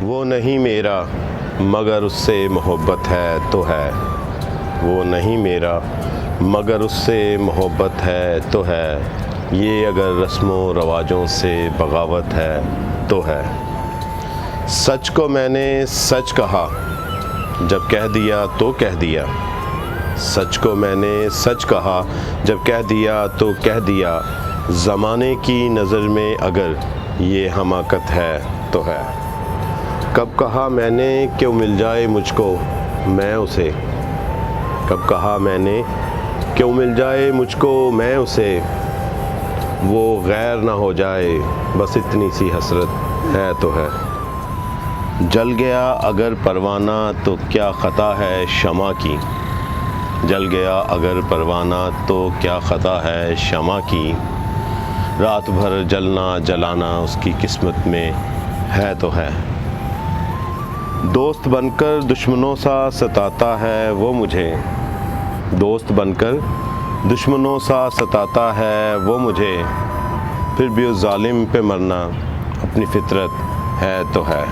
वो नहीं मेरा मगर उससे मोहब्बत है तो है। वो नहीं मेरा मगर उससे मोहब्बत है तो है। ये अगर रस्मों रवाजों से बगावत है तो है। सच को मैंने सच कहा, जब कह दिया तो कह दिया। सच को मैंने सच कहा, जब कह दिया तो कह दिया। ज़माने की नज़र में अगर ये हमाकत है तो है। कब कहा मैंने क्यों मिल जाए मुझको मैं उसे। कब कहा मैंने क्यों मिल जाए मुझको मैं उसे। वो गैर ना हो जाए बस इतनी सी हसरत है तो है। जल गया अगर परवाना तो क्या ख़ता है शमा की। जल गया अगर परवाना तो क्या ख़ता है शमा की। रात भर जलना जलाना उसकी किस्मत में है तो है। दोस्त बनकर दुश्मनों सा सताता है वो मुझे। दोस्त बनकर दुश्मनों सा सताता है वो मुझे। फिर भी उस जालिम पे मरना अपनी फितरत है तो है।